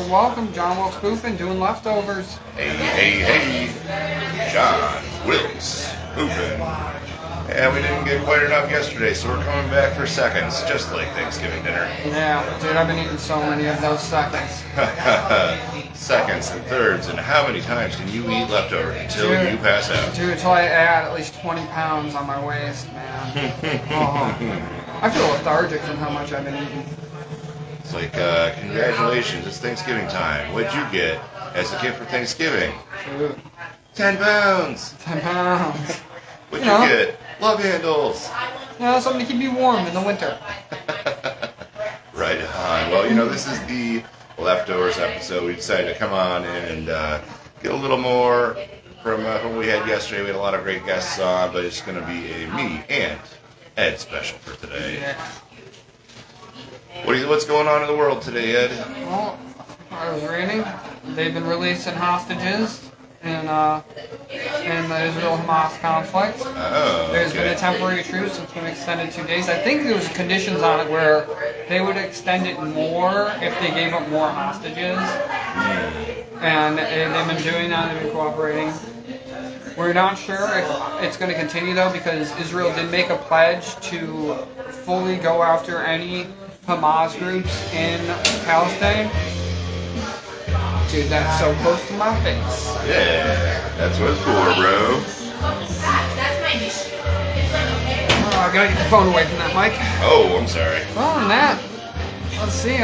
Welcome. John Wilkes Spoofing, doing leftovers. Hey. John Wilkes Spoofing. Yeah, we didn't get quite enough yesterday, so we're coming back for seconds, just like Thanksgiving dinner. Yeah, dude, I've been eating so many of those seconds. Seconds and thirds, and how many times can you eat leftovers until you pass out? Dude, until I add at least 20 pounds on my waist, man. I feel lethargic from how much I've been eating. It's like, congratulations, it's Thanksgiving time. What'd you get as a gift for Thanksgiving? Dude. 10 pounds. 10 pounds. What'd you get? Love handles. Yeah, something to keep you warm in the winter. Right on. Well, this is the leftovers episode. We decided to come on in and get a little more from what we had yesterday. We had a lot of great guests on, but it's going to be a me and Ed special for today. Yeah. What's going on in the world today, Ed? Well, I was reading. They've been releasing hostages in the Israel-Hamas conflict. Oh, There's been a temporary truce that's been extended 2 days. I think there was conditions on it where they would extend it more if they gave up more hostages. And they've been doing that. They've been cooperating. We're not sure if it's going to continue, though, because Israel did make a pledge to fully go after any Hamas groups in Palestine. Dude, that's so close to my face. Yeah, that's what it's for, bro. Oh, I gotta get the phone away from that mic. Oh, I'm sorry. Well, and that, let's see,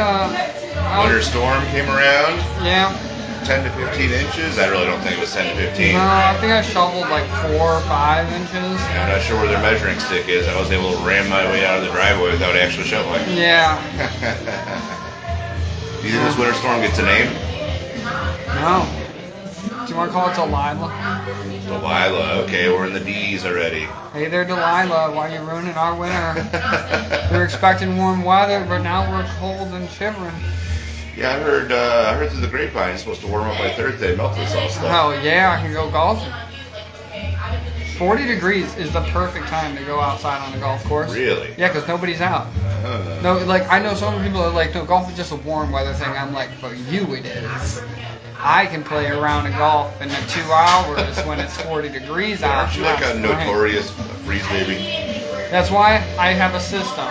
Winter storm came around. Yeah. 10 to 15 inches. I really don't think it was 10 to 15. No, I think I shoveled like 4 or 5 inches. I'm not sure where their measuring stick is. I wasn't able to ram my way out of the driveway without actually shoveling. Yeah. Do you think this winter storm gets a name? No. Do you want to call it Delilah? Delilah. Okay, we're in the D's already. Hey there, Delilah. Why are you ruining our winter? We're expecting warm weather, but now we're cold and shivering. Yeah, I heard through the grapevine it's supposed to warm up by Thursday, melt this all stuff. Oh yeah, I can go golfing. 40 degrees is the perfect time to go outside on a golf course. Really? Yeah, because nobody's out. No, like I know some people are like, no, golf is just a warm weather thing. I'm like, for you it is. I can play a round of golf in the 2 hours when it's 40 degrees out. Aren't you like a notorious freeze baby? That's why I have a system,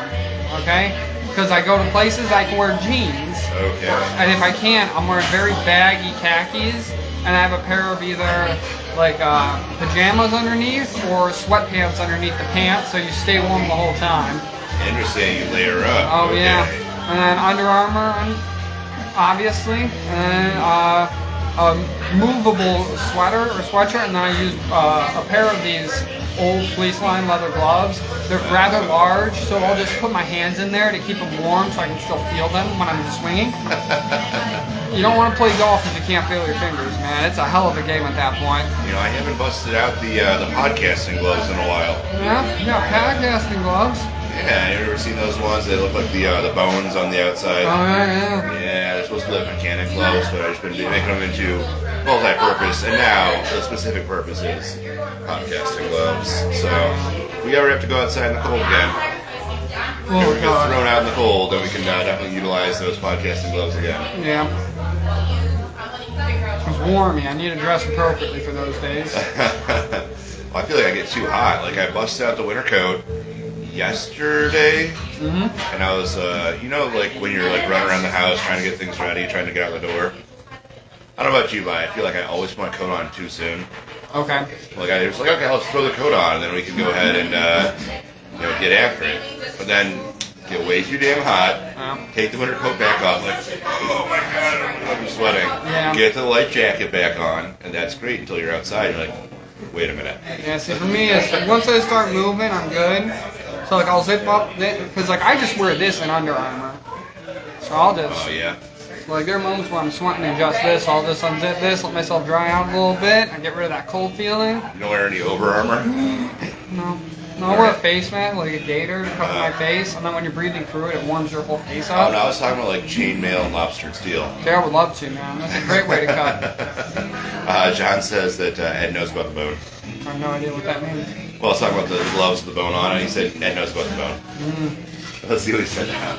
okay? Because I go to places I can wear jeans. Okay. And if I can't, I'm wearing very baggy khakis, and I have a pair of either like pajamas underneath or sweatpants underneath the pants, so you stay warm the whole time. Interesting, you layer up. Oh okay. yeah, and then Under Armour, obviously, and a movable sweater or sweatshirt, and then I use a pair of these old fleece line leather gloves. They're rather large, so I'll just put my hands in there to keep them warm so I can still feel them when I'm swinging. You don't want to play golf if you can't feel your fingers, man. It's a hell of a game at that point. I haven't busted out the podcasting gloves in a while. Yeah, you got podcasting gloves. Yeah, you ever seen those ones? They look like the bones on the outside. Oh yeah. Yeah, they're supposed to be like mechanic gloves, but I've just been making them into multi-purpose, and now the specific purpose is podcasting gloves. So if we ever have to go outside in the cold again, or we get thrown out in the cold, then we can definitely utilize those podcasting gloves again. Yeah. It's warm, I need to dress appropriately for those days. Well, I feel like I get too hot. Like I busted out the winter coat yesterday, and I was, like when you're like running around the house trying to get things ready, trying to get out the door. I don't know about you, but I feel like I always put my coat on too soon. Okay. Like I was like, okay, let's throw the coat on, and then we can go ahead and get after it. But then get way too damn hot. Take the winter coat back off, like, oh my god, I'm sweating. Yeah. Get the light jacket back on, and that's great until you're outside. You're like, wait a minute. Yeah. See, for me, it's like once I start moving, I'm good. So like I'll zip up, because like I just wear this in Under Armour. So I'll just. Oh yeah. Like there are moments where I'm sweating and just this, I'll just unzip this, let myself dry out a little bit, and get rid of that cold feeling. You don't wear any over armor? No. No, I wear a face mask, like a gaiter, to cover my face, and then when you're breathing through it, it warms your whole face up. Oh no, I was talking about like chainmail and lobster steel. Yeah, I would love to, man. That's a great way to cut. John says that Ed knows about the bone. I have no idea what that means. Well, I was talking about the gloves with the bone on, and he said Ed knows about the bone. Let's see what he said now.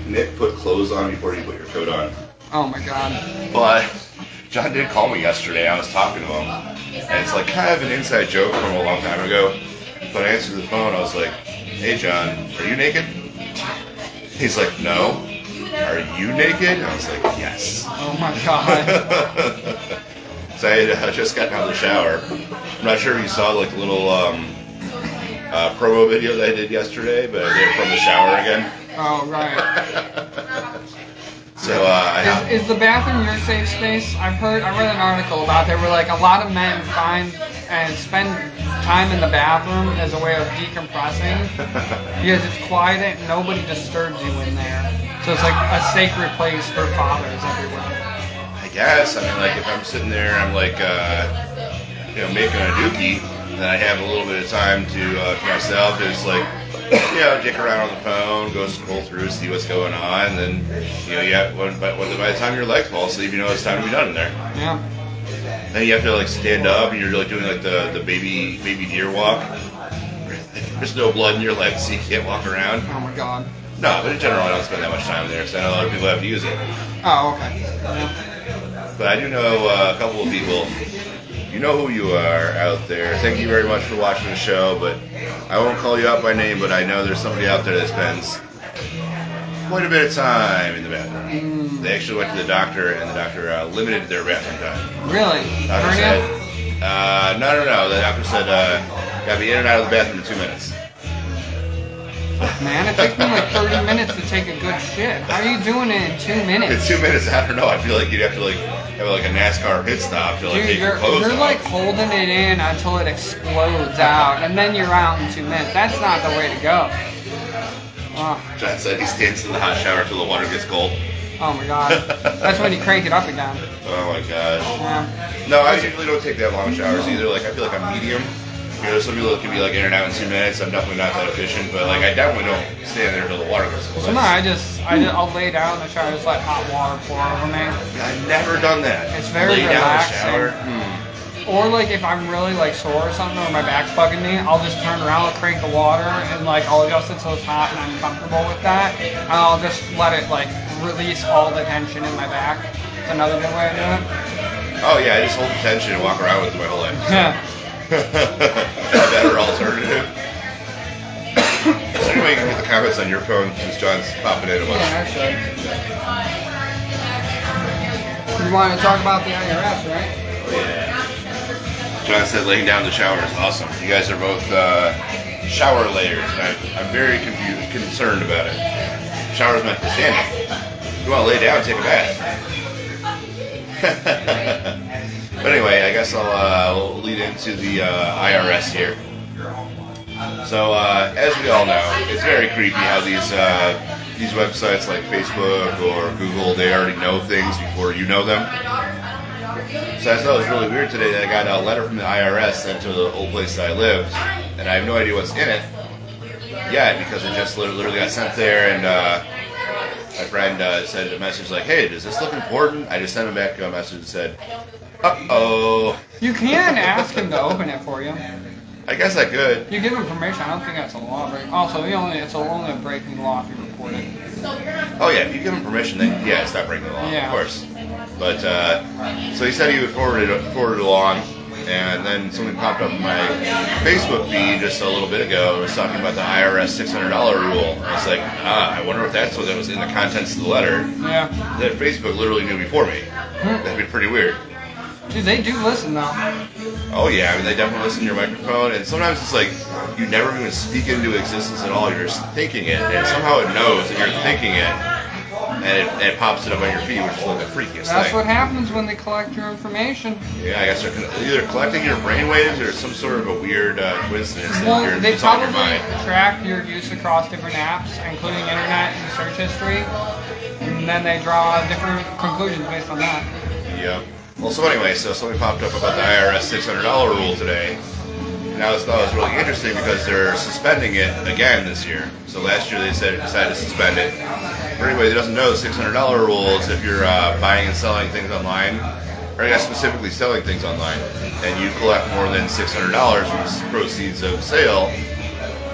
Nick, put clothes on before you put your coat on. Oh my god. But John did call me yesterday. I was talking to him. And it's like kind of an inside joke from a long time ago. But I answered the phone. I was like, hey, John, are you naked? He's like, no. Are you naked? I was like, yes. Oh my god. So I had just gotten out of the shower. I'm not sure if you saw like the little promo video that I did yesterday, but I did it from the shower again. Oh, right. So is the bathroom your safe space? I read an article about there were like a lot of men find and spend time in the bathroom as a way of decompressing because it's quiet and nobody disturbs you in there. So it's like a sacred place for fathers everywhere. I guess. I mean, like if I'm sitting there, I'm like, making a dookie, then I have a little bit of time to myself. Just like, dick around on the phone, go scroll through, see what's going on, and then, by the time your legs fall asleep, you know it's time to be done in there. Yeah. Then you have to like stand up, and you're like doing like the baby deer walk. There's no blood in your legs, so you can't walk around. Oh my god. No, but in general, I don't spend that much time there, so I know a lot of people have to use it. Oh, okay. Yeah. But I do know a couple of people. You know who you are out there. Thank you very much for watching the show, but I won't call you out by name, but I know there's somebody out there that spends quite a bit of time in the bathroom. They actually went to the doctor, and the doctor limited their bathroom time. Really? The doctor said, no. The doctor said, gotta be in and out of the bathroom in 2 minutes. Man, it takes me like 30 minutes to take a good shit. How are you doing it in 2 minutes? In 2 minutes, I don't know. I feel like you'd have to like have like a NASCAR pit stop to like Dude, take your clothes you're off. like holding it in until it explodes out, and then you're out in 2 minutes. That's not the way to go. Oh, John said he stands in the hot shower till the water gets cold. oh my god. That's when you crank it up again. Oh my gosh. Yeah. No, I usually don't take that long showers either. Like I feel like I'm medium. You know, some people can be like in and out in 2 minutes. I'm definitely not that efficient, but like I definitely don't stand there till the water goes cold. So no, I'll lay down in the shower, just let hot water pour over me. I've never done that. It's very Lay down in the shower. relaxing. Or like if I'm really like sore or something, or my back's bugging me, I'll just turn around, crank the water, and like I'll adjust it so it's hot and I'm comfortable with that. And I'll just let it like release all the tension in my back. It's another good way to do it. Oh yeah, I just hold the tension and walk around with it my whole life. Yeah. A better alternative. So anyway, you can get the comments on your phone since John's popping in a bunch. Yeah, I should. You want to talk about the IRS, right? Yeah. John said laying down in the shower is awesome. You guys are both shower layers, and I'm very concerned about it. Shower's meant for standing. You want to lay down, take a bath. But anyway, I guess I'll lead into the IRS here. So, as we all know, it's very creepy how these websites like Facebook or Google, they already know things before you know them. So I thought it was really weird today that I got a letter from the IRS sent to the old place that I lived, and I have no idea what's in it yet because it just literally got sent there, and my friend sent a message like, hey, does this look important? I just sent him back a message that said, uh-oh. You can ask him to open it for you. I guess I could. You give him permission. I don't think that's a law break. Also, it's only a breaking law if you report it. Oh yeah, if you give him permission, then yeah, it's not breaking the law, Yeah. of course. But so he said he would forward it along, and then something popped up in my Facebook feed just a little bit ago. It was talking about the IRS $600 rule. I was like, I wonder if that's what was in the contents of the letter Yeah. that Facebook literally knew before me. That'd be pretty weird. Dude, they do listen though. Oh yeah, I mean they definitely listen to your microphone, and sometimes it's like you never even speak into existence at all. You're just thinking it, and somehow it knows that you're thinking it, and it pops it up on your feed, which is like the freakiest That's thing. what happens when they collect your information. Yeah, I guess they're either collecting your brainwaves or some sort of a weird coincidence Well, that they it's on your probably mind. track your use across different apps, including internet and search history, and then they draw different conclusions based on that. Yeah. Well, so anyway, so something popped up about the IRS $600 rule today. And I thought it was really interesting because they're suspending it again this year. So last year they decided to suspend it. For anybody that doesn't know, the $600 rule is if you're buying and selling things online, or I guess specifically selling things online, and you collect more than $600 from the proceeds of sale,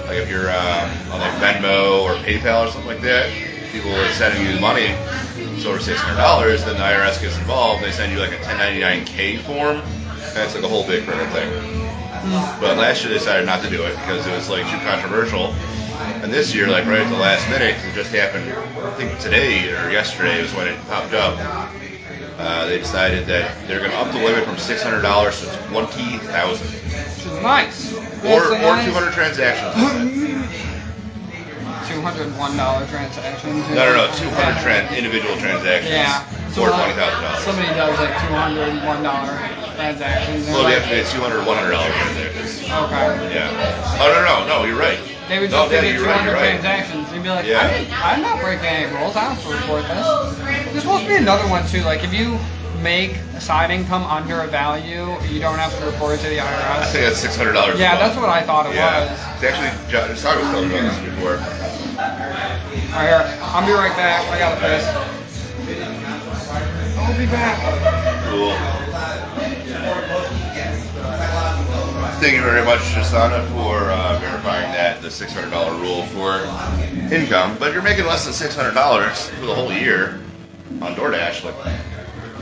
Like if you're on like Venmo or PayPal or something like that, people are sending you the money. It's over $600, then the IRS gets involved. They send you like a 1099-K form, and it's like a whole big freaking thing. But last year they decided not to do it because it was like too controversial. And this year, like right at the last minute, 'cause it just happened, I think today or yesterday was when it popped up. They decided that they're going to up the limit from $600 to $20,000. Which is nice. Or Nice. 200 transactions. $201 transactions. No, 200 individual transactions. Yeah. For $20,000. Somebody does like $201 transactions. Well, they have to pay $200 transactions. Okay. Yeah. Oh, no, you're right. They would No, just yeah, give you you're right, 200 you're right. transactions. You'd be like, Yeah. I'm not breaking any rules. I don't have to report this. There's supposed to be another one too. Like if you make side income under a value, you don't have to report it to the I IRS. think that's $600. Yeah, that's what I thought it Yeah. was. It's actually, Saga was telling me about this before. All right, here. I'll be right back. I got this. I'll be back. Cool. Thank you very much, Shasana, for verifying that the $600 rule for income. But if you're making less than $600 for the whole year on DoorDash, like,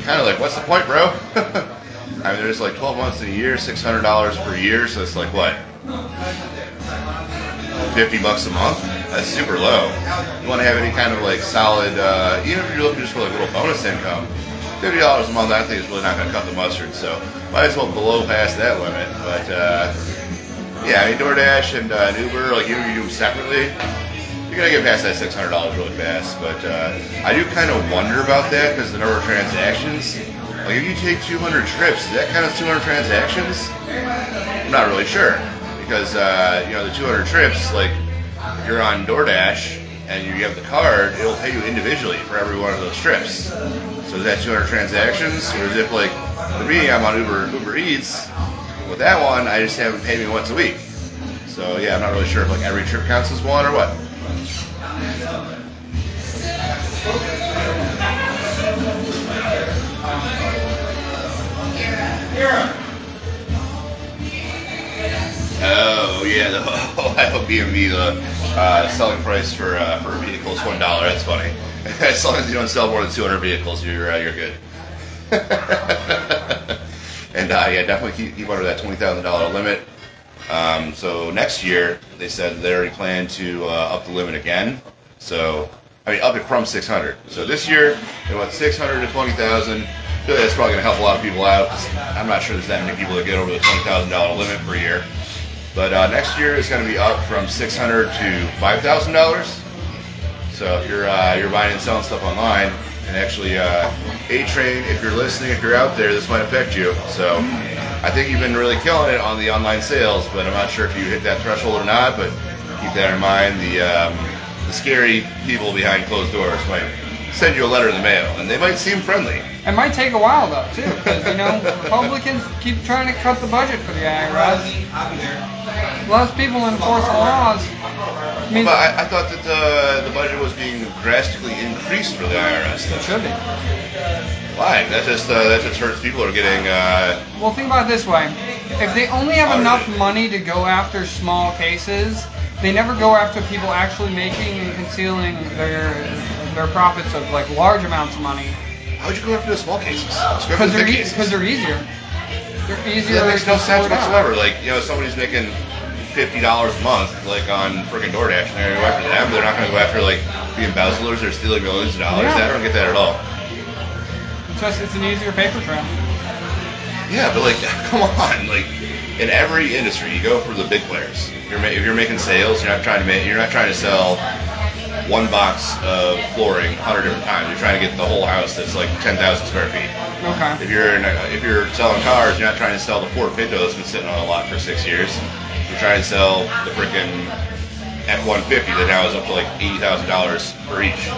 kind of like, what's the point, bro? I mean, there's like 12 months in a year, $600 per year, so it's like what? $50 a month? That's super low. You want to have any kind of like solid, even if you're looking just for like a little bonus income, $50 a month I think is really not going to cut the mustard, so might as well blow past that limit. But yeah, I mean DoorDash and Uber, like even if you do them separately, you're going to get past that $600 really fast. But I do kind of wonder about that because the number of transactions, like if you take 200 trips, is that kind of 200 transactions? I'm not really sure because you know the 200 trips, like if you're on DoorDash and you have the card, it'll pay you individually for every one of those trips. So is that 200 transactions, or is it like for me? I'm on Uber Eats. With that one, I just have them pay me once a week. So yeah, I'm not really sure if like every trip counts as one or what. Oh yeah, the Ohio BMV, the selling price for a vehicle is $1. That's funny. As long as you don't sell more than 200 vehicles, you're good. And yeah, definitely keep under that $20,000 limit. So next year, they said they already plan to up the limit again. So I mean, up it from 600. So this year they went 600 to 20,000. I feel like that's probably going to help a lot of people out. I'm not sure there's that many people that get over the $20,000 limit per year. But next year it's going to be up from $600 to $5,000. So if you're buying and selling stuff online, and actually A-Train, if you're listening, if you're out there, this might affect you. So I think you've been really killing it on the online sales, but I'm not sure if you hit that threshold or not. But keep that in mind. The scary people behind closed doors might send you a letter in the mail, and they might seem friendly. It might take a while though too, because you know Republicans keep trying to cut the budget for the IRS. Less people enforce the laws. But I thought that the budget was being drastically increased for the IRS. It should be. Why? That just hurts people who are getting. Well, think about it this way: if they only have enough money to go after small cases, they never go after people actually making and concealing their profits of like large amounts of money. How would you go after the small cases? Because they're easier. They're easier. That makes no to sense sort out. whatsoever. Like, you know, somebody's making $50 a month, like on freaking DoorDash, and they're going to go after them. They're not going to go after like the embezzlers or stealing millions of dollars. Yeah. I don't get that at all. It's an easier paper trail. Yeah, but like, come on, like in every industry, you go for the big players. If you're making sales, you're not trying to sell one box of flooring 100 different times. You're trying to get the whole house that's like 10,000 square feet. Okay. If you're selling cars, you're not trying to sell the Ford Pinto that's been sitting on a lot for 6 years. You're trying to sell the freaking F-150 that now is up to like $80,000 per each.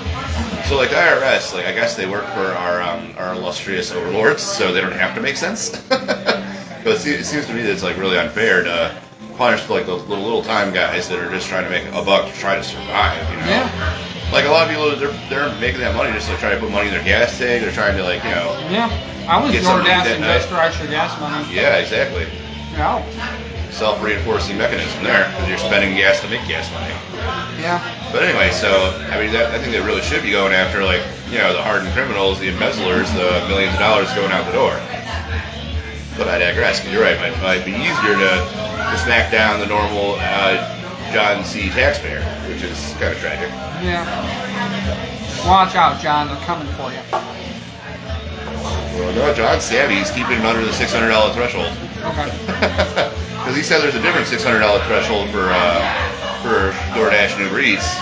So like the IRS, like I guess they work for our illustrious overlords, so they don't have to make sense. But it seems to me that it's like really unfair to punish like the little time guys that are just trying to make a buck to try to survive. You know, Yeah. like a lot of people they're making that money just to try to put money in their gas tank. They're trying to like Yeah. I was Get something to eat DoorDashing that just for extra gas money. yeah, exactly. Yeah. self-reinforcing mechanism there because you're spending gas to make gas money. Yeah. But anyway, so I mean, I think they really should be going after like the hardened criminals, the embezzlers, the millions of dollars going out the door. But I digress. 'Cause you're right. It might be easier to smack down the normal John C. taxpayer, which is kind of tragic. Yeah. Watch out, John. They're coming for you. Well, no, John's savvy. He's keeping it under the $600 threshold. Okay. Because he said there's a different $600 threshold for DoorDash and Uber Eats.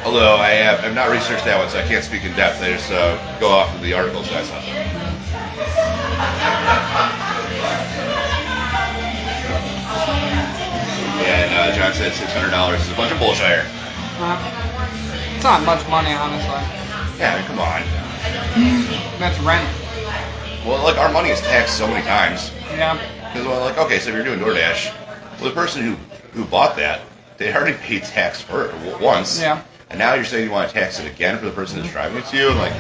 Although I've not researched that one, so I can't speak in depth. I just go off of the articles I saw. And John said $600 is a bunch of bullshit. It's not much money, honestly. Yeah, I mean, come on. That's rent. Well, like our money is taxed so many times. Yeah. Because okay, so if you're doing DoorDash, well, the person who bought that, they already paid tax for it once. Yeah. And now you're saying you want to tax it again for the person that's driving it to you, and like.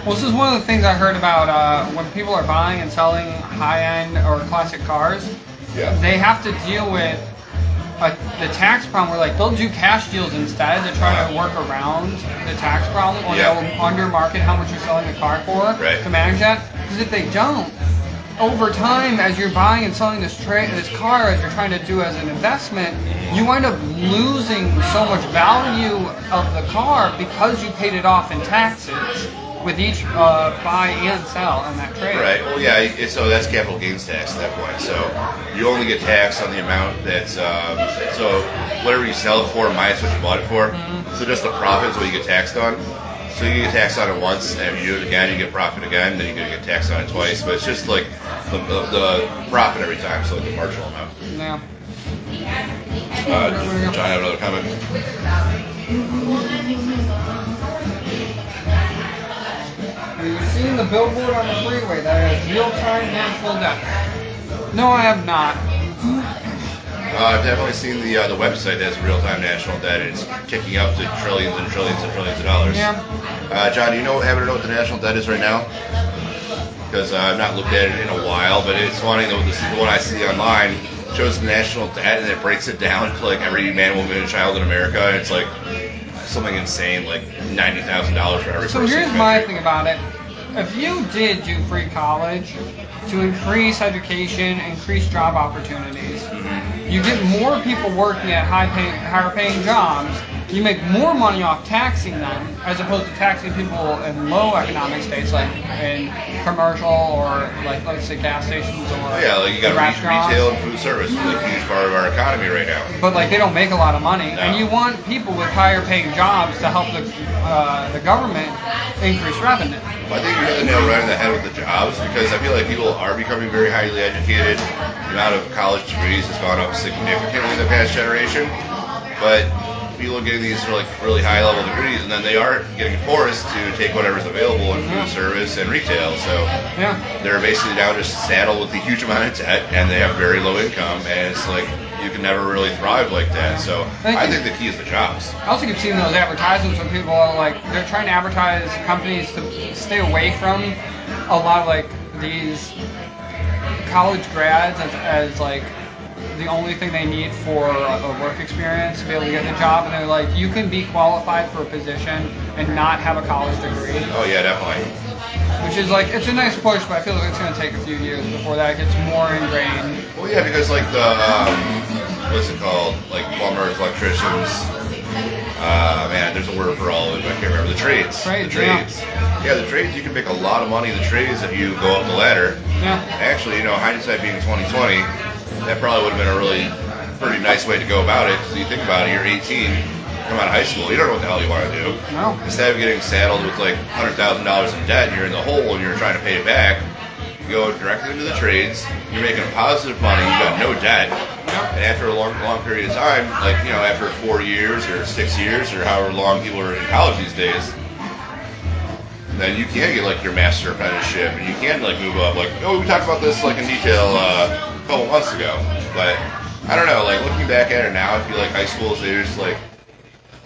Well, this is one of the things I heard about when people are buying and selling high-end or classic cars. Yeah. They have to deal with the tax problem where like they'll do cash deals instead to try to work around the tax problem, or they'll undermarket how much you're selling the car for to manage that. Because if they don't, over time, as you're buying and selling this car, as you're trying to do as an investment, you wind up losing so much value of the car because you paid it off in taxes with each buy and sell in that trade. Right. Well, yeah. So that's capital gains tax at that point. So you only get taxed on the amount that's so whatever you sell it for minus what you bought it for. Mm-hmm. So just the profit is what you get taxed on. So you get taxed on it once, and if you do it again, you get profit again. Then you're gonna get taxed on it twice. But it's just like the profit every time, so like the marginal amount. Yeah. John, have another comment. Have you seen the billboard on the freeway that has real-time national debt? No, I have not. I've definitely seen the website that has real-time national debt. It's kicking up to trillions and trillions and trillions of dollars. Yeah. John, do you happen to know what the national debt is right now? Because I've not looked at it in a while, but it's funny though. The one I see online shows the national debt and it breaks it down to like every man, woman, and child in America. And it's like something insane, like $90,000 for every person. So here's my thing about it. If you did do free college to increase education, increase job opportunities, you get more people working at higher paying jobs, you make more money off taxing them as opposed to taxing people in low economic states like in commercial or like let's say gas stations or like you got restaurants. Retail and food service is a huge part of our economy right now. But like they don't make a lot of money, No. and you want people with higher paying jobs to help the government increase revenue. I think you hit the nail right on the head with the jobs because I feel like people are becoming very highly educated. The amount of college degrees has gone up significantly in the past generation, but people are getting these really high level degrees, and then they are getting forced to take whatever's available in food service and retail. So they're basically now just saddled with a huge amount of debt, and they have very low income, and it's like you can never really thrive like that. So I think the key is the jobs. I also keep seeing those advertisements when people are like they're trying to advertise companies to stay away from a lot of like these college grads as like the only thing they need for a work experience to be able to get the job, and they're like, you can be qualified for a position and not have a college degree. Oh yeah, definitely. Which is like, it's a nice push, but I feel like it's going to take a few years before that gets more ingrained. Well, yeah, because like the what's it called? Like plumbers, electricians. Man, there's a word for all of it, but I can't remember. The trades. Trades, the trades. Yeah, the trades. You can make a lot of money in the trades if you go up the ladder. Yeah. Actually, hindsight being 2020, that probably would have been a really pretty nice way to go about it. So you think about it, you're 18, come out of high school, you don't know what the hell you want to do. No. Instead of getting saddled with like $100,000 in debt and you're in the hole and you're trying to pay it back, you go directly into the trades, you're making positive money, you've got no debt, and after a long period of time, like, after 4 years or 6 years or however long people are in college these days, then you can get like your master apprenticeship and you can like move up. Like, we talked about this like in detail a couple months ago, but I don't know, like looking back at it now, I feel like high schools, there's like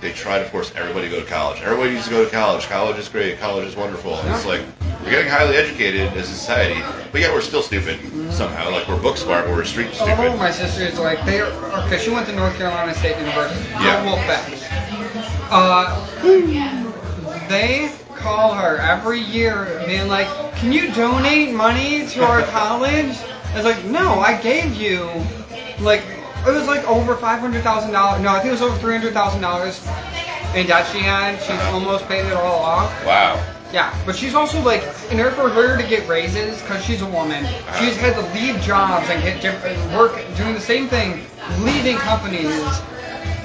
they try to force everybody to go to college. Everybody needs to go to college. College is great. College is wonderful. And it's like, we're getting highly educated as a society, but yet we're still stupid somehow. Like, we're book smart, but we're street stupid. Oh, my sister is like, because she went to North Carolina State University. Yeah. Don't look back. They call her every year being like, can you donate money to our college? I was like, no, I gave you, like, it was like over $500,000. No, I think it was over $300,000 in debt she had. She's almost paid it all off. Wow. Yeah, but she's also like, in order for her to get raises, because she's a woman, she's had to leave jobs and get work doing the same thing, leaving companies,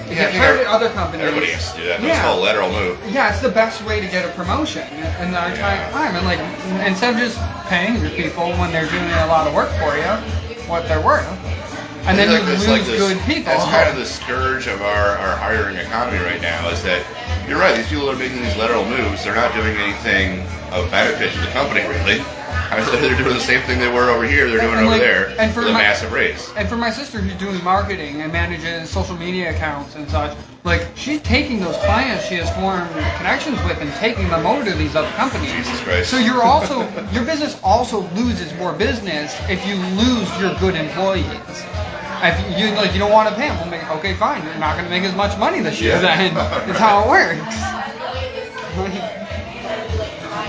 get hired at other companies. Everybody has to do that. That's called a lateral move. Yeah, it's the best way to get a promotion. And I try to climb. And like, instead of just paying your people when they're doing a lot of work for you, what they're worth. And then you lose good people. That's kind of the scourge of our hiring economy right now, is that you're right, these people are making these lateral moves. They're not doing anything of benefit to the company, really. They're doing the same thing they were over here, they're doing it over there with a massive raise. And for my sister who's doing marketing and manages social media accounts and such, like, she's taking those clients she has formed connections with and taking them over to these other companies. Jesus Christ. So your business also loses more business if you lose your good employees. If you don't want to pay them, okay, fine. You're not going to make as much money this year. Then it's how it works.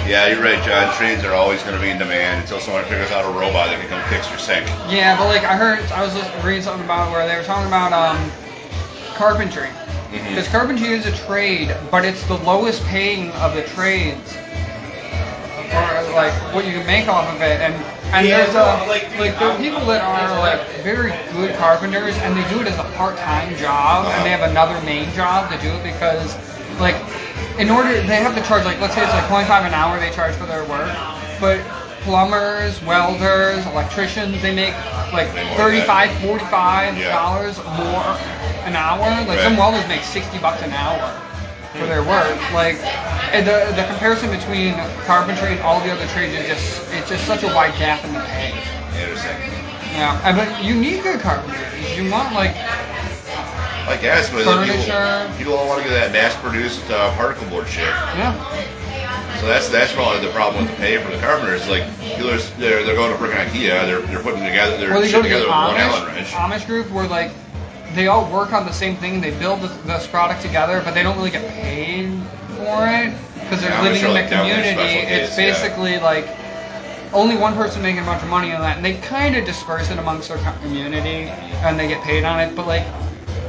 Yeah, you're right, John. Trades are always going to be in demand until someone figures out a robot that can come fix your sink. Yeah, but like I was reading something about where they were talking about carpentry. Because carpentry is a trade, but it's the lowest paying of the trades. Or like what you can make off of it, and there's there are people that are like very good carpenters, and they do it as a part-time job, and they have another main job to do it because, like, in order they have to charge, like, let's say it's like $25 an hour they charge for their work, but plumbers, welders, electricians, they make like $35, $45 more an hour. Like some welders make $60 an hour for their work. Like, and the comparison between carpentry and all the other trades is just such a wide gap in the pay. Interesting. Yeah, but you need good carpenters. You want like I guess, but furniture. People don't want to get that mass-produced particle board shit. Yeah. So that's probably the problem with the pay for the carpenters. Like, they're going to freaking IKEA. They're putting together shit together with one Allen wrench. Amish group where like they all work on the same thing. They build this product together, but they don't really get paid for it because they're living in the community. It's basically like only one person making a bunch of money on that, and they kind of disperse it amongst their community, and they get paid on it. But like,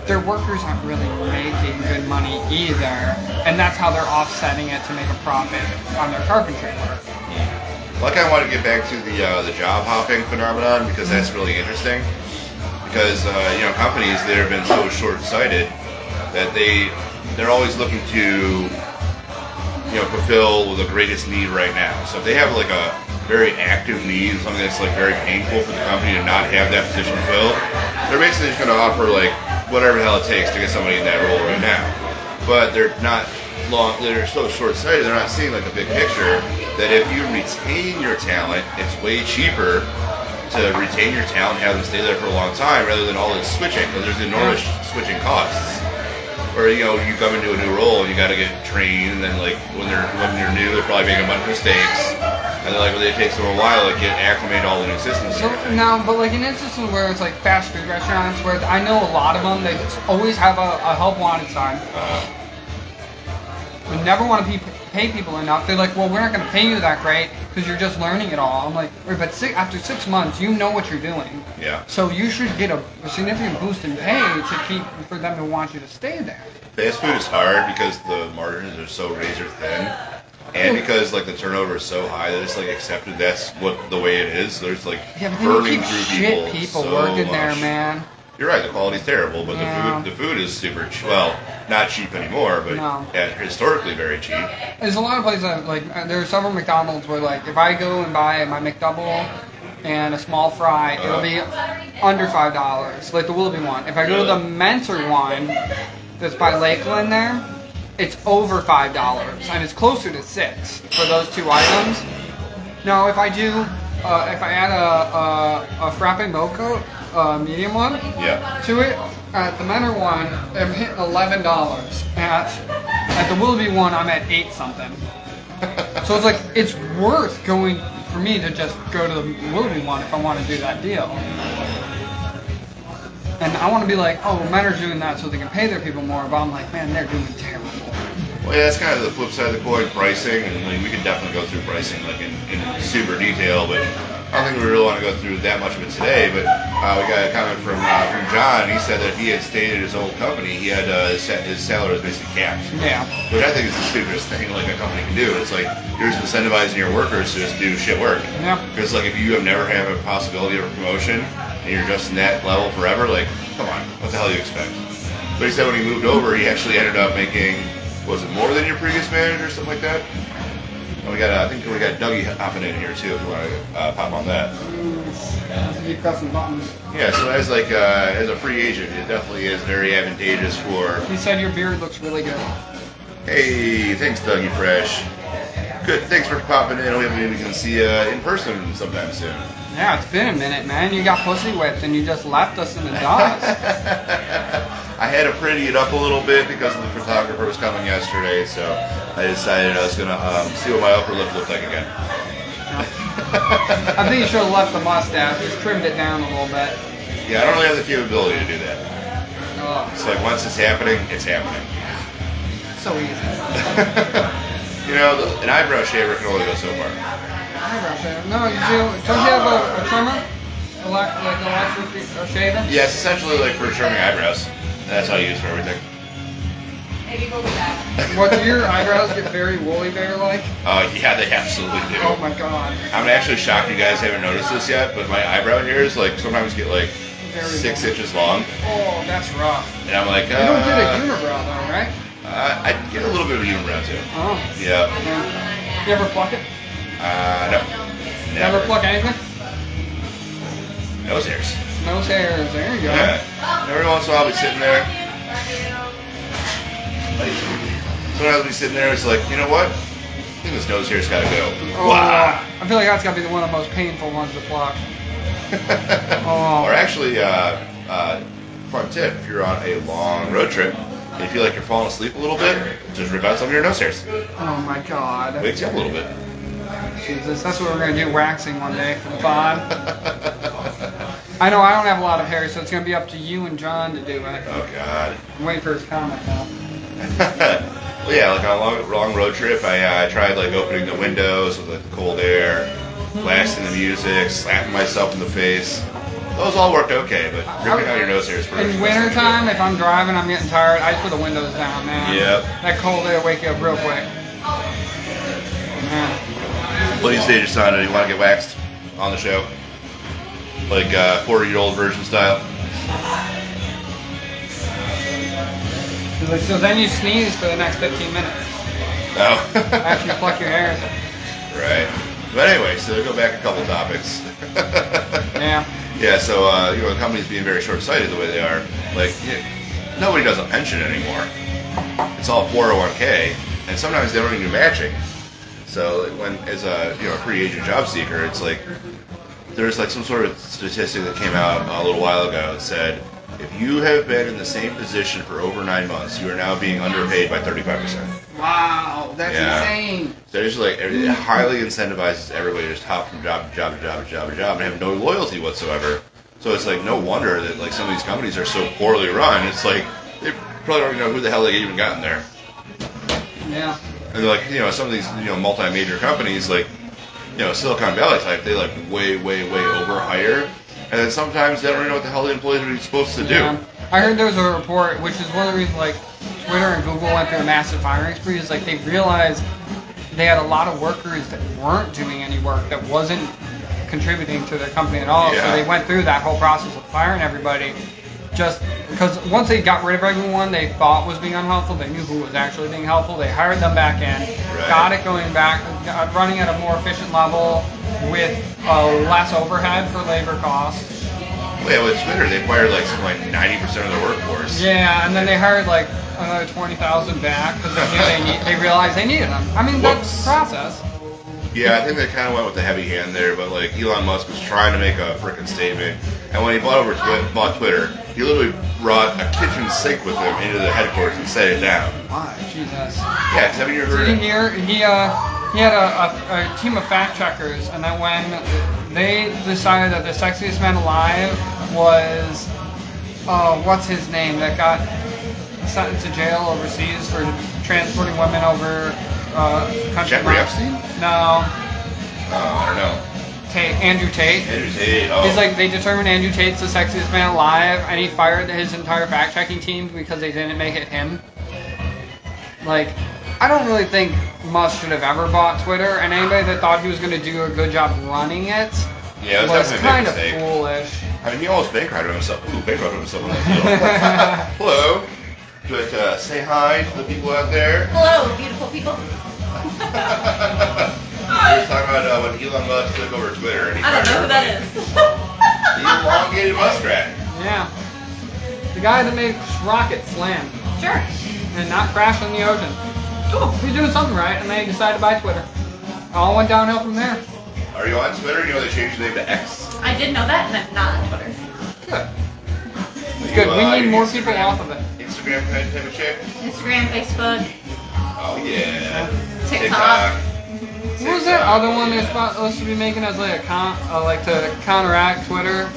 their workers aren't really making good money either, and that's how they're offsetting it to make a profit on their carpentry work. Well, I kind of want to get back to the job hopping phenomenon because that's really interesting. Because companies that have been so short-sighted that they're always looking to fulfill the greatest need right now. So if they have like a very active need, something that's like very painful for the company to not have that position filled, they're basically just going to offer like whatever the hell it takes to get somebody in that role right now. But they're so short-sighted, they're not seeing like the big picture that if you retain your talent, it's way cheaper to retain your talent, have them stay there for a long time, rather than all this switching, because there's enormous switching costs. Where you come into a new role and you got to get trained, and then like when you're new, they're probably making a bunch of mistakes, and then like it takes them a while to get acclimated to all the new systems. So now, but like in instances where it's like fast food restaurants, where I know a lot of them, they always have a help wanted sign. We never want to pay people enough. They're like, well, we're not going to pay you that great because you're just learning it all. I'm like, but after 6 months, you know what you're doing. Yeah. So you should get a significant boost in pay for them to want you to stay there. Fast food is hard because the margins are so razor thin, and because like the turnover is so high that it's like accepted that's what the way it is. So there's like burning through people so working much. there, man. You're right, the quality's terrible, but the food is super cheap. Well, not cheap anymore, but historically very cheap. There's a lot of places that, like, there are several McDonald's where, like, if I go and buy my McDouble and a small fry, it'll be under $5, like the Willoughby one. If I go to the Mentor one that's by Lakeland there, it's over $5, and it's closer to $6 for those two items. Now, if I add a frappe mocha medium one Yeah. to it. At the Menor one, I'm hitting $11. At the Willoughby one, I'm at 8 something. So it's like, it's worth going for me to just go to the Willoughby one if I want to do that deal. And I want to be like, oh, Menor's doing that so they can pay their people more, but I'm like, man, they're doing terrible. Well, yeah, that's kind of the flip side of the coin, pricing, and I mean, we could definitely go through pricing like in super detail, but I don't think we really want to go through that much of it today. But we got a comment from John. He said that if he had stayed at his old company, he had his salary was basically capped. Yeah. Which I think is the stupidest thing like a company can do. It's like you're just incentivizing your workers to just do shit work. Yeah. Because like if you have never had a possibility of a promotion and you're just in that level forever, like come on, what the hell do you expect? But he said when he moved over, he actually ended up making, was it more than your previous manager or something like that? And we got, I think we got Dougie hopping in here too. If you want to pop on that. Keep pressing buttons. Yeah, so as like as a free agent, it definitely is very advantageous for. He said your beard looks really good. Hey, thanks, Dougie Fresh. Good, thanks for popping in. Maybe we can see you in person sometime soon. Yeah, it's been a minute, man. You got pussy whipped and you just left us in the dust. I had to pretty it up a little bit because the photographer was coming yesterday, so I decided I was going to see what my upper lip looked like again. I think you should have left the mustache, just trimmed it down a little bit. Yeah, I don't really have the capability to do that. Oh, It's like once it's happening, it's happening. so easy. You know, an eyebrow shaver can only go so far. Eyebrow shaver. No, don't you have a trimmer? Like electric shaver? Yeah, it's essentially like for trimming eyebrows. That's all I use for everything. What, do your eyebrows get very woolly bear-like? Yeah, they absolutely do. Oh my god. I'm actually shocked you guys haven't noticed this yet, but my eyebrow hairs like sometimes get like Very 6 long. inches long, Oh, that's rough. and I'm like, You don't get a unibrow though, right? I get a little bit of a unibrow too. Oh. Yeah. Yeah. You ever pluck it? No. Never pluck anything? Nose hairs. Nose hairs, there you go. Yeah. Every once in a while I'll be sitting there. Sometimes I'll be sitting there, it's like, you know what? I think this nose hair's gotta go. Oh, Wow. I feel like that's gotta be one of the most painful ones to pluck. Oh. Or actually, fun tip, if you're on a long road trip and you feel like you're falling asleep a little bit, just rip out some of your nose hairs. Oh my god. Wakes you up a little bit. Jesus, that's what we're gonna do, waxing one day for the pod. I know I don't have a lot of hair, so it's gonna be up to you and John to do it. Oh, God. I'm waiting for his comment now. Well, yeah, like on a long road trip, I tried like opening the windows with like the cold air, blasting the music, slapping myself in the face. Those all worked okay, but ripping out your nose hairs first. In wintertime, if I'm driving, I'm getting tired, I just put the windows down, man. Yep. That cold air wake you up real quick. Man. What do you say, Jasana? Do you want to get waxed on the show? Like 40-year-old version style? So then you sneeze for the next 15 minutes No. after you pluck your hair. Right. But anyway, so to go back a couple topics. Yeah. Yeah, so the company's being very short-sighted the way they are. Like, nobody does a pension anymore. It's all 401k, and sometimes they don't even do matching. So when, as a free agent job seeker, it's like there's like some sort of statistic that came out a little while ago that said if you have been in the same position for over 9 months, you are now being underpaid by 35%. Wow, that's insane. So it's just like it highly incentivizes everybody to just hop from job to job to job to job to job and have no loyalty whatsoever. So it's like no wonder that like some of these companies are so poorly run. It's like they probably don't even know who the hell they even got in there. Yeah. And like some of these multi-major companies like Silicon Valley type, they like way overhire, and then sometimes they don't even know what the hell the employees are supposed to do. Yeah. I heard there was a report, which is one of the reasons like Twitter and Google went through a massive hiring spree. Is like they realized they had a lot of workers that weren't doing any work, that wasn't contributing to their company at all. Yeah. So they went through that whole process of firing everybody. Just because once they got rid of everyone they thought was being unhelpful, they knew who was actually being helpful. They hired them back in, got it going back, running at a more efficient level with less overhead for labor costs. Well, yeah, with Twitter, they fired like something like 90% of their workforce. Yeah, and then they hired like another 20,000 back because they realized they needed them. I mean, that's the process. Yeah, I think they kind of went with the heavy hand there, but like Elon Musk was trying to make a freaking statement, And when he bought Twitter, he literally brought a kitchen sink with him into the headquarters and set it down. Why? Jesus. Yeah, haven't you heard? Did you hear? He had a team of fact checkers, and then when they decided that the sexiest man alive was, what's his name, that got sentenced to jail overseas for transporting women over country Jeffrey lines. Epstein? No. I don't know. Andrew Tate. Andrew Tate. Oh. He's like, they determined Andrew Tate's the sexiest man alive, and he fired his entire fact-checking team because they didn't make it him. Like, I don't really think Musk should have ever bought Twitter, and anybody that thought he was going to do a good job running it Yeah, it was definitely a kind big of mistake. foolish. I mean, he almost bankrupted himself. Ooh, bankrupted himself on that deal. Hello. Would you like to say hi to the people out there? Hello, beautiful people. We were talking about when Elon Musk took over Twitter. And he I don't know who that is. The elongated muskrat. Yeah. The guy that made rockets slam Sure. and not crash in the ocean. Cool. He's doing something right, and they decided to buy Twitter. All went downhill from there. Are you on Twitter? You know they changed the name to X. I did know that, and I'm not on Twitter. Good. It's good. We need more people off of it. Instagram kind of type of chick? Instagram, Facebook, Oh, yeah. TikTok. What was that other one they're supposed to be making as like a like to counteract Twitter?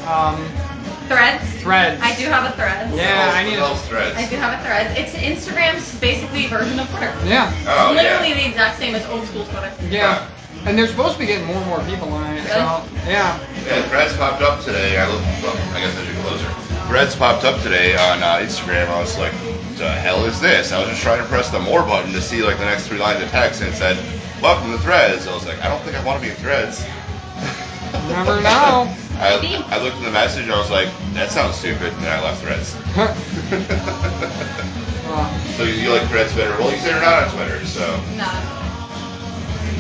Threads. Threads. I do have a Threads. Yeah, I need What to. else Threads? I do have a Threads. It's Instagram's basically version of Twitter. Yeah. Oh, Literally yeah. the exact same as old school Twitter. Yeah. And they're supposed to be getting more and more people on it. So yeah. Yeah, Threads popped up today. I guess I should go closer. Threads popped up today on Instagram. I was like, "What the hell is this?" I was just trying to press the more button to see like the next 3 lines of text, and it said, "Welcome to Threads." I was like, "I don't think I want to be in Threads." Never know. I looked at the message and I was like, "That sounds stupid," and then I left Threads. So you like Threads better? Well, you said you're not on Twitter, so No.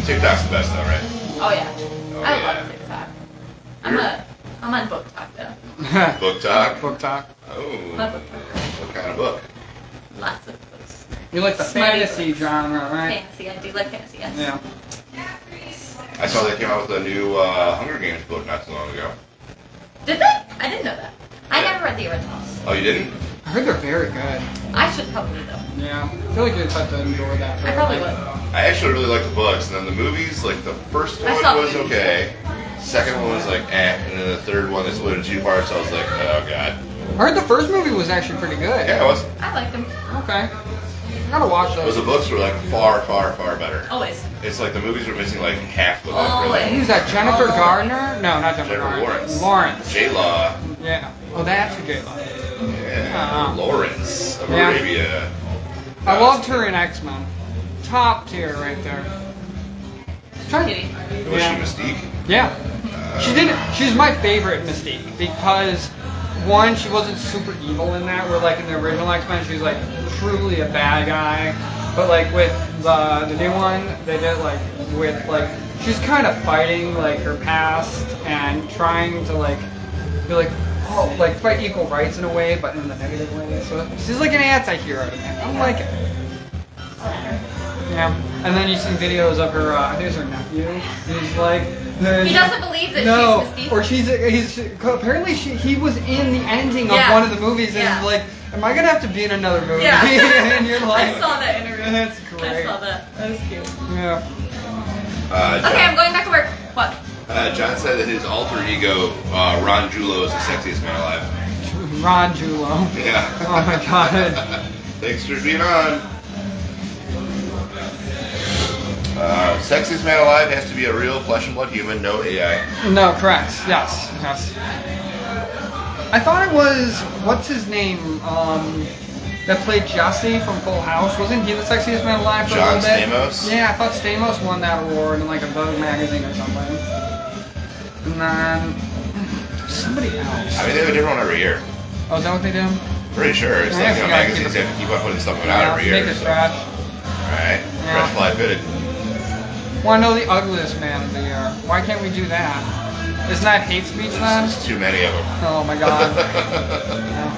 TikTok's the best though, right? Oh yeah. Oh, I yeah. love TikTok. I'm on book talk though. Book talk. Book talk. Oh, Love book talk. what kind of book? Lots of books. You like the Smutty fantasy books. genre, right? Fantasy. I do like fantasy. Yes. Yeah. I saw they came out with a new Hunger Games book not too long ago. Did they? I didn't know that. I never read the originals. Oh, you didn't? I heard they're very good. I should probably though. Yeah. I feel like you'd have to enjoy that. I probably would. I actually really liked the books, and then the movies, like the first I one saw the was movies. okay, second one was like and then the third one they split into 2 parts. I was like, oh god. I heard the first movie was actually pretty good. Yeah, it was. I like them. Okay. I gotta watch But those. the books were like far, far, far better. Always. It's like the movies were missing like half the book. Always. Who's that? Jennifer Gardner? No, not Jennifer Jennifer Gardner. Lawrence. Lawrence. J-Law. Yeah. Oh, that's who J-Lo. Yeah. Lawrence of Yeah. Arabia. I loved her in X-Men. Top tier right there. Kitty. Was Yeah. she Mystique? Yeah. She did. She's my favorite Mystique because one, she wasn't super evil in that. Where like in the original X-Men, she was like truly a bad guy. But like with the new one, they did like with like she's kind of fighting like her past and trying to like be like oh like fight equal rights in a way, but in the negative way. So she's like an anti-hero to me. I like it. Yeah. And then you see videos of her. I think it's her nephew. He's like. He doesn't believe that No, she's Mystique. or he's apparently he was in the ending of Yeah. one of the movies and Yeah. he's like, am I gonna have to be in another movie? Yeah. And you're like, I saw that interview. That's I great. saw that. That was cute. Yeah. Okay, I'm going back to work. What? John said that his alter ego, Ron Julo, is the sexiest man alive. Ron Julo. Yeah. Oh my god. Thanks for being on. Sexiest man alive has to be a real flesh and blood human, no AI. No, correct. Yes. Yes. I thought it was what's his name? That played Jesse from Full House. Wasn't he the sexiest man alive for John a little bit? Stamos? Yeah, I thought Stamos won that award in like a Vogue magazine or something. And then somebody else. I mean, they have a different one every year. Oh, is that what they do? Pretty sure. It's Yeah, like, you gotta magazines keep it- have to keep on putting stuff out every year. Make it So. fresh. Alright. Yeah. Fresh fly fitted. Want to know the ugliest man of the year? Why can't we do that? Isn't that hate speech then? There's too many of them. Oh my god. Yeah.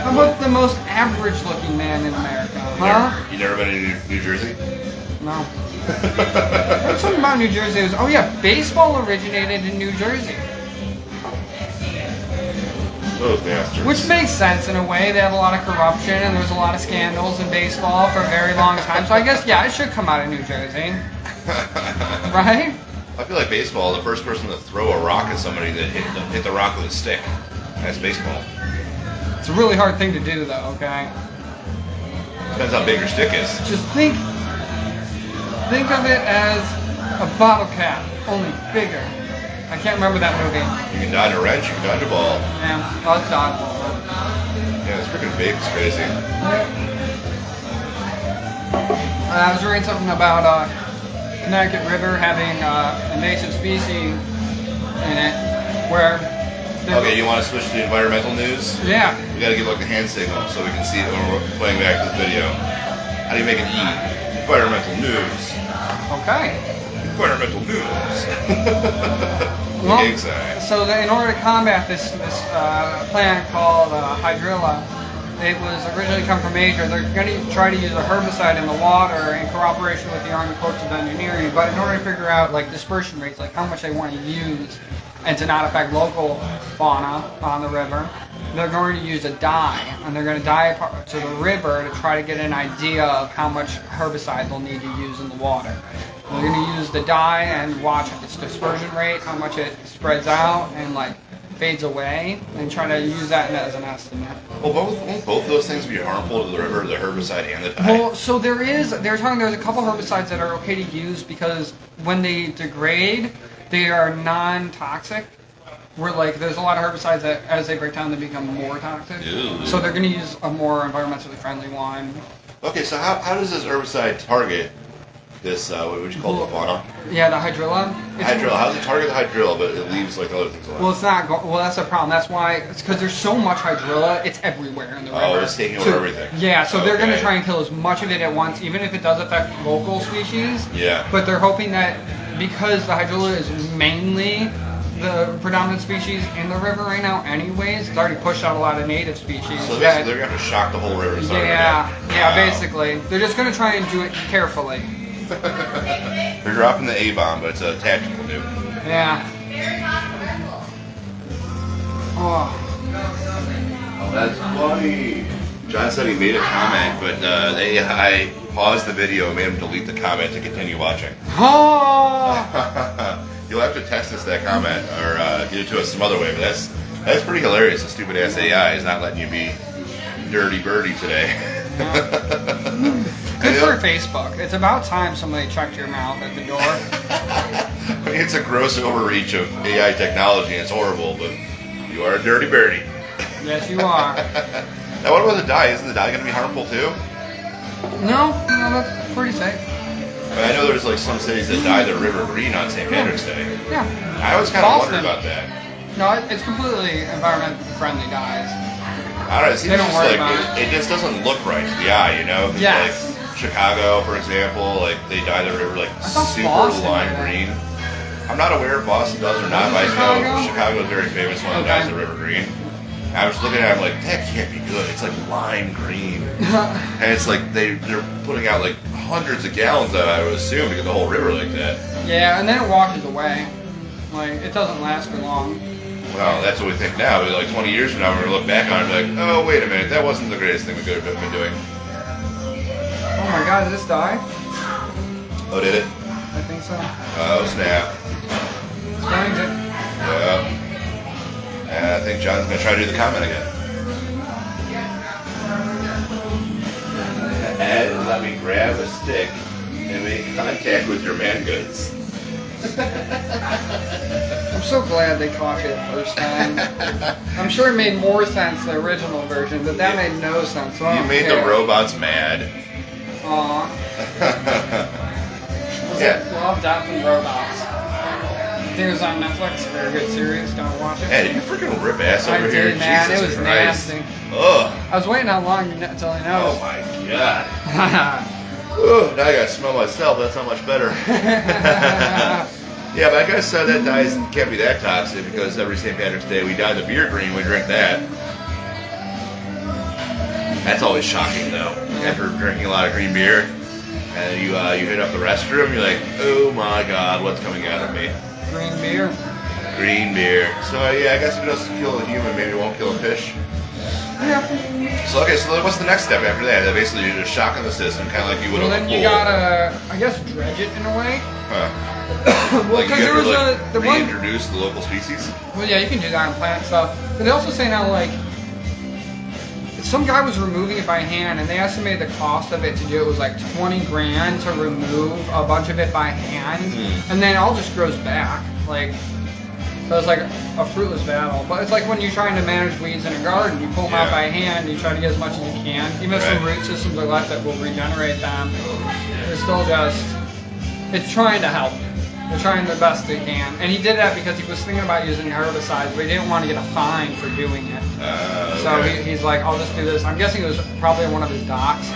How about the most average looking man in America? Huh? You never been to New Jersey? No. There's something about New Jersey. Oh yeah, baseball originated in New Jersey. Those bastards. Which makes sense in a way. They have a lot of corruption and there's a lot of scandals in baseball for a very long time. So I guess, yeah, it should come out of New Jersey. Right? I feel like baseball, the first person to throw a rock at somebody that hit the rock with a stick. That's baseball. It's a really hard thing to do, though, okay? Depends how big your stick is. Just think of it as a bottle cap, only bigger. I can't remember that movie. You can dodge a wrench, you can dodge a ball. Yeah, well, it's dodgeball. Yeah, this freaking vape is crazy. I was reading something about Connecticut River having invasive species in it, where... Okay, you want to switch to the environmental news? Yeah. We got to give like the hand signal so we can see it when we're playing back this video. How do you make an E? Environmental news. Okay. Environmental news. Well, Exactly. so in order to combat this plant called hydrilla, it was originally come from Asia. They're going to try to use a herbicide in the water in cooperation with the Army Corps of Engineering, but in order to figure out like dispersion rates, like how much they want to use, and to not affect local fauna on the river, they're going to use a dye, and they're going to dye it to the river to try to get an idea of how much herbicide they'll need to use in the water. They're going to use the dye and watch its dispersion rate, how much it spreads out and like fades away, and try to use that as an estimate. Well, won't both those things be harmful to the river, the herbicide and the dye? Well, so there's a couple herbicides that are okay to use because when they degrade, they are non-toxic. We're like, there's a lot of herbicides that, as they break down, they become more toxic. Ew. So they're going to use a more environmentally friendly one. Okay, so how does this herbicide target this, what would you call the fauna? Yeah, the hydrilla. Hydrilla. How does it target the hydrilla, but it leaves like other things alone? Well, it's not. Well, that's the problem. That's why. It's because there's so much hydrilla. It's everywhere in the river. Oh, it's taking over everything. Yeah, so they're going to Okay. try and kill as much of it at once, even if it does affect local species. Yeah. But they're hoping that because the hydrilla is mainly the predominant species in the river right now anyways, it's already pushed out a lot of native species. So basically, they're going to have to shock the whole river. Yeah, basically. They're just going to try and do it carefully. They're dropping the A-bomb, but it's a tactical nuke. Yeah. Oh. Oh, that's funny. John said he made a comment, but the AI paused the video and made him delete the comment to continue watching. Oh. You'll have to text us that comment or get it to us some other way, but that's pretty hilarious. The stupid ass AI is not letting you be dirty birdie today. Good for Facebook. It's about time somebody checked your mouth at the door. I mean, it's a gross overreach of AI technology, and it's horrible, but you are a dirty birdie. Yes, you are. Now, what about the dye? Isn't the dye going to be harmful too? No, that's pretty safe. I know there's like some cities that dye their river green on St. Patrick's Day. Yeah. I always kind of Boston. wondered about that. No, it's completely environmentally friendly dyes. I don't know. It seems They don't just worry like about it just doesn't look right to the eye, you know? 'Cause, Yes. Like Chicago, for example, like they dye their river like thought super Boston lime did that. green. I'm not aware if Boston does or not, but I Chicago? know Chicago is very famous one that Okay. dyes the river green. I was looking at it, I'm like, that can't be good. It's like lime green. And it's like they're putting out like hundreds of gallons of it, I would assume, to get the whole river like that. Yeah, and then it washes away. Like, it doesn't last for long. Well, that's what we think now. But like 20 years from now, we're going to look back on it and be like, oh, wait a minute, that wasn't the greatest thing we could have been doing. Oh my god, did this die? Oh, did it? I think so. Oh, snap. Explains it. Yeah. And I think John's going to try to do the comment again. And let me grab a stick and make contact with your man goods. I'm so glad they caught it the first time. I'm sure it made more sense the original version, but that made no sense. So I You don't made care. the robots mad. Aw. Yeah. Love Death and Robots. I think it was on Netflix. Very good series. Don't watch it. Hey, did you freaking rip ass over I here? did, man. Jesus It was Christ. nasty. Ugh. I was waiting how long until I Oh noticed. my god. Ooh, now I gotta smell myself. That's not much better. Yeah, but I guess that dye can't be that toxic because every St. Patrick's Day we dye the beer green. We drink that. That's always shocking, though. After drinking a lot of green beer, and you hit up the restroom, you're like, oh my god, what's coming out of me? Green beer. Green beer. So yeah, I guess if it doesn't kill a human, maybe it won't kill a fish. Yeah. So okay, so what's the next step after that? That basically you're just shocking the system, kind of like you would Well, on a then pool. you gotta, I guess, dredge it in a way. Huh. Well, Like you because there have was to like the one. reintroduce the local species. Well, yeah, you can do that and plant stuff. But they also say now, like, some guy was removing it by hand, and they estimated the cost of it to do it was like 20 grand to remove a bunch of it by hand, and then it all just grows back. Like, so it's like a fruitless battle. But it's like when you're trying to manage weeds in a garden, you pull them out by hand, you try to get as much as you can. Even if some root systems are left that will regenerate them, it's still just, it's trying to help. They're trying the best they can. And he did that because he was thinking about using herbicides, but he didn't want to get a fine for doing it. So he's like, I'll just do this. I'm guessing it was probably one of his docks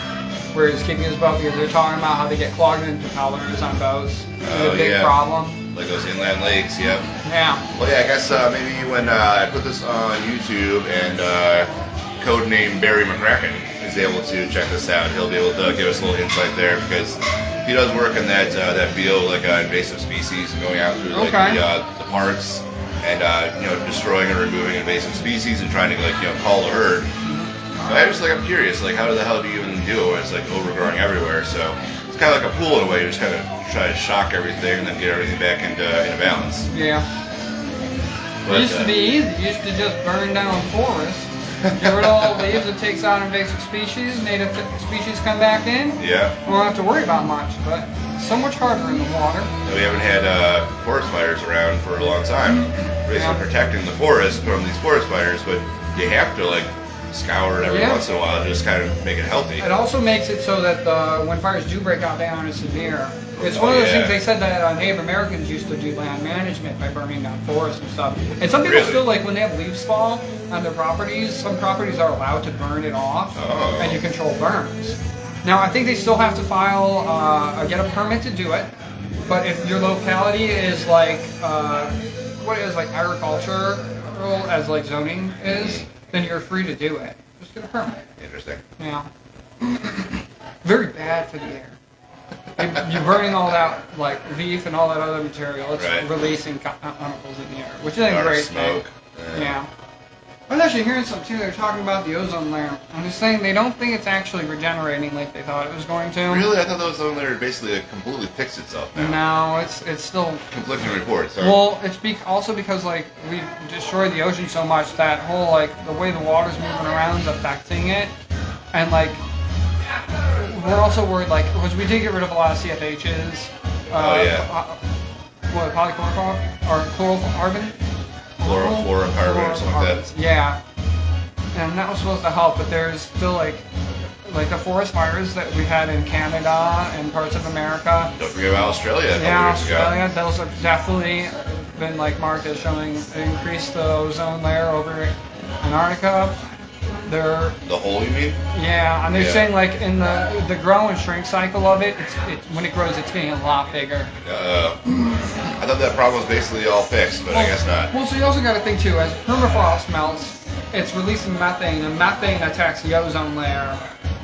where he's keeping his boat because they're talking about how they get clogged in propellers on boats. It's a big problem. Like those inland lakes, yep. Yeah. Well, yeah, I guess maybe when I put this on YouTube and codename Barry McCracken is able to check this out, he'll be able to give us a little insight there because he does work in that field, like invasive species, and going out through like the parks and destroying and removing invasive species and trying to call the herd. But I'm curious, like how the hell do you even do it when it's like overgrowing everywhere? So it's kind of like a pool in a way. You just kind of try to shock everything and then get everything back into balance. Yeah. But, it used to be easy. You used to just burn down forests. Get rid of all the leaves, it takes out invasive species, native species come back in. Yeah. We don't have to worry about much, but so much harder in the water. We haven't had forest fires around for a long time. Basically protecting the forest from these forest fires, but you have to scour it every once in a while to just kind of make it healthy. It also makes it so that when fires do break out, they aren't as severe. It's one of those things they said that Native Americans used to do land management by burning down forests and stuff. And some people still, when they have leaves fall on their properties, some properties are allowed to burn it off, and you control burns. Now, I think they still have to file, get a permit to do it, but if your locality is agricultural as zoning is, then you're free to do it. Just get a permit. Interesting. Yeah. Very bad for the air. You're burning all that leaf and all that other material. It's releasing chemicals in the air, which isn't great. Smoke. Yeah. I was actually hearing something too. They were talking about the ozone layer. I'm just saying they don't think it's actually regenerating like they thought it was going to. Really? I thought the ozone layer basically completely fixed itself now. No, it's still conflicting reports. Huh? Well, it's also because we destroyed the ocean so much that whole the way the water's moving around is affecting it, and we're also worried because we did get rid of a lot of CFHs. Polychlorocarbon or chlorofluorocarbon? Chlorofluorocarbon or something like that. Yeah, and that was supposed to help, but there's still the forest fires that we had in Canada and parts of America. Don't forget about Australia a couple years ago. Australia, those have definitely been marked as showing increased the ozone layer over Antarctica. The hole, you mean? Yeah, and they're saying in the grow and shrink cycle of it, when it grows, it's getting a lot bigger. I thought that problem was basically all fixed, but I guess not. Well, so you also got to think too, as permafrost melts, it's releasing methane, and methane attacks the ozone layer.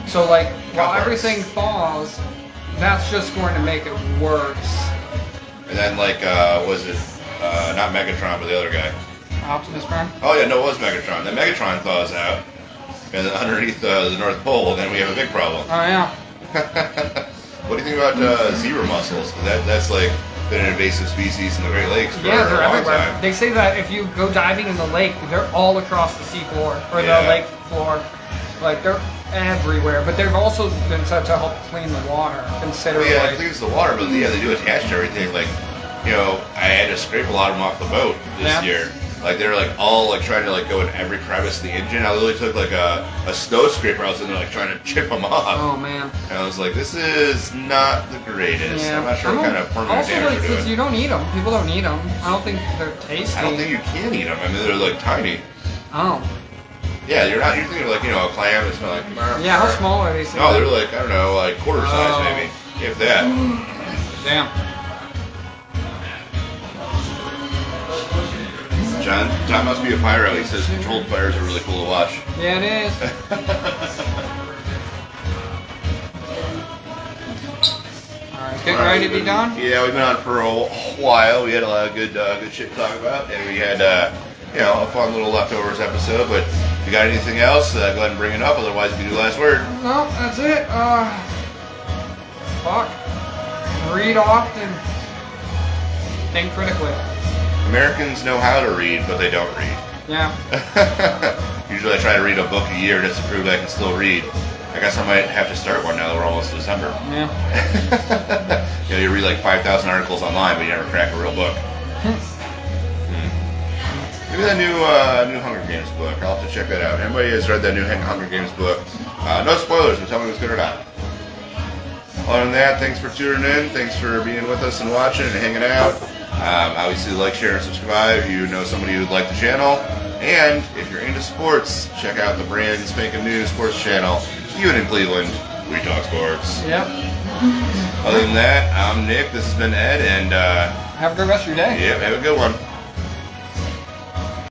So while everything thaws, that's just going to make it worse. And then was it not Megatron, but the other guy? Optimus Prime? Oh yeah, no, it was Megatron. Then Megatron thaws out, and underneath the North Pole, and then we have a big problem. Oh yeah. What do you think about zebra mussels? That's been an invasive species in the Great Lakes for a they're long everywhere. time. They say that if you go diving in the lake, they're all across the seafloor or the lake floor. They're everywhere, but they've also been said to help clean the water considerably. Yeah, it cleans the water, but they do attach to everything. I had to scrape a lot of them off the boat this year. They're all trying to go in every crevice of the engine. I literally took a snow scraper. I was in there trying to chip them off. Oh man! And I was like, this is not the greatest. Yeah. I'm not sure what kind of permanent damage they're doing. You don't eat them. People don't eat them. I don't think they're tasty. I don't think you can eat them. I mean, they're tiny. Oh. Yeah, you're not. You're thinking a clam. It's not Yeah, how small are they? No, they're I don't know, quarter size maybe, if that. Damn. John must be a pyro. He says controlled fires are really cool to watch. Yeah, it is. Alright. Getting ready to be done? Yeah, we've been on for a while. We had a lot of good shit to talk about, and we had a fun little leftovers episode. But if you got anything else, go ahead and bring it up. Otherwise, you can do the last word. No, that's it. Fuck. Read often. Think critically. Americans know how to read, but they don't read. Yeah. Usually I try to read a book a year just to prove that I can still read. I guess I might have to start one now that we're almost December. Yeah. You read like 5,000 articles online, but you never crack a real book. Maybe that new Hunger Games book. I'll have to check that out. Anybody has read that new Hunger Games book? No spoilers, but tell me if it's good or not. Other than that, thanks for tuning in. Thanks for being with us and watching and hanging out. Obviously, like, share, and subscribe if you know somebody who would like the channel. And if you're into sports, check out the brand spanking new sports channel. Even in Cleveland, we talk sports. Yep. Other than that, I'm Nick. This has been Ed, and Have a good rest of your day. yeah, have a good one.